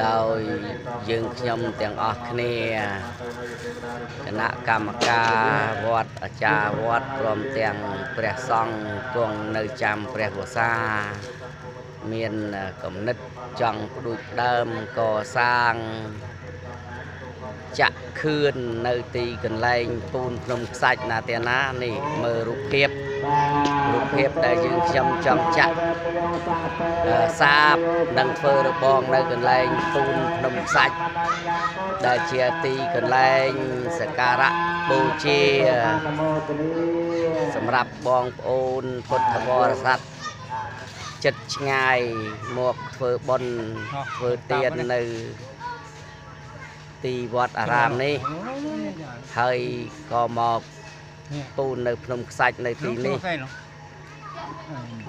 ដោយយើងខ្ញុំទាំងអស់គ្នាគណៈកម្មការវត្តអាចារ្យវត្តព្រមទាំងព្រះសង្ឃគង់នៅចាំព្រះវស្សាមានគំនិតចង់ផ្ដួចផ្ដើមកសាងចាក់ខឿននៅទីកន្លែងពូនភ្នំខ្សាច់ណាទេណានេះមើលរូបភាពដែលយើងខ្ញុំចង់ចាក់សាបនឹងធ្វើរបងនៅកន្លែងពូនភ្នំខ្សាច់ដែលជាទីកន្លែងសក្ការៈបូជាសម្រាប់បងប្អូនពុទ្ធបរិស័ទចិត្តឆ្ងាយមកធ្វើបុណ្យធ្វើទាននៅទីវត្តអារាមនេះហើយក៏មកពូននៅភ្នំខ្សាច់នៅទីនេះ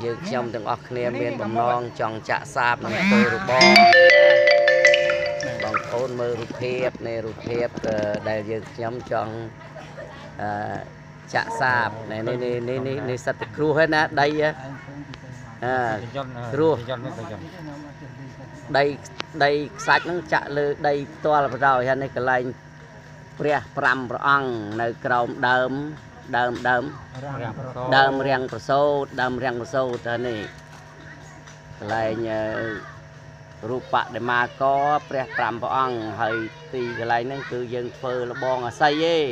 យើងខ្ញុំទាំងអស់គ្នាមានបំណងចង់ចាក់សាបនឹងធ្វើរបងបងប្អូនមើលរូបភាពនៃរូបភាពដែលយើងខ្ញុំចង់ចាក់សាបនេះសិតតែគ្រោះហ្នឹងណាដីគ្រោះដីខ្សាច់ហ្នឹងចាក់លើដីផ្ទាល់បណ្ដោយហើយនេះកន្លែងព្រះ5ព្រះអង្គនៅក្រោមដើមរាំងប្រសូតទៅនេះកន្លែងរូបបដិមាកព្រះ5ព្រះអង្គហើយទីកន្លែងហ្នឹងគឺយើងធ្វើលបងអាស័យឯង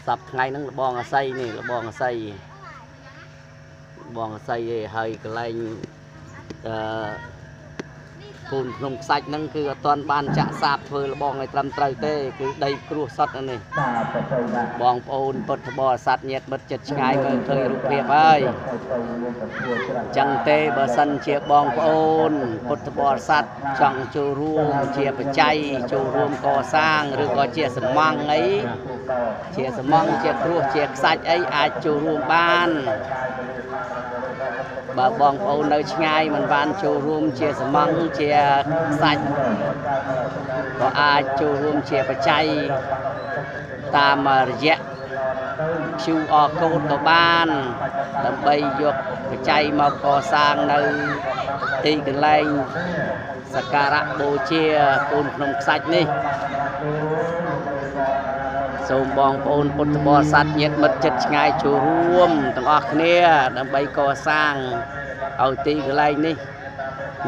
សប្តាហ៍ថ្ងៃហ្នឹងលបងអាស័យនេះលបងអាស័យឯងហើយកន្លែងពូនភ្នំខ្សាច់ហ្នឹងគឺអត់ទាន់បានចាក់សាបធ្វើលបងឲ្យត្រឹមត្រូវទេគឺដីគ្រោះសតនេះបងប្អូនពុទ្ធបរិស័ទញាតិមិត្តចិត្តឆ្ងាយមើលឃើញរូបភាពហើយចឹងទេបើសិនជាបងប្អូនពុទ្ធបរិស័ទចង់ចូលរួមជាបច្ច័យចូលរួមកសាងឬក៏ជាសម្ងអីជាសម្ងជាគ្រោះជាខ្សាច់អីអាចចូលរួមបានបើបងប្អូននៅឆ្ងាយមិនបានចូលរួមជាសម្ងជាខ្សាច់ក៏អាចចូលរួមជាបច្ច័យតាមរយៈ QR code ក៏បានដើម្បីយកបច្ច័យមកកសាងនៅទីកន្លែងសក្ការៈបូជាពូនភ្នំខ្សាច់នេះសូមបងប្អូនពុទ្ធបរិស័ទញាតិមិត្តចិត្តឆ្ងាយចូលរួមទាំងអស់គ្នាដើម្បីកសាងឲ្យទីកន្លែងនេះ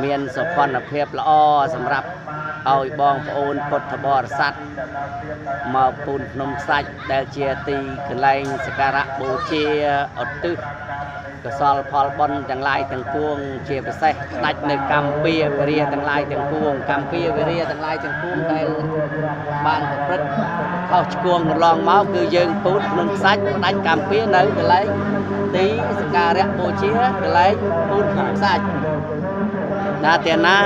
មានសុខភាពល្អសម្រាប់ឲ្យបងប្អូនពុទ្ធបរិស័ទមកពូនភ្នំខ្សាច់ដែលជាទីកន្លែងសក្ការៈបូជាឧទ្ទិសកុសលផលបុណ្យទាំងឡាយទាំងពួងជាពិសេសស្ដេចនៅកម្ពុជាវិរិយទាំងឡាយទាំងពួងដែលបានប្រព្រឹត្តខុសឆ្គងកន្លងមកគឺយើងពូនភ្នំខ្សាច់ស្ដេចកម្ពុជានៅកន្លែងទីសក្ការៈបូជាកន្លែងពូនភ្នំខ្សាច់ណាទេណា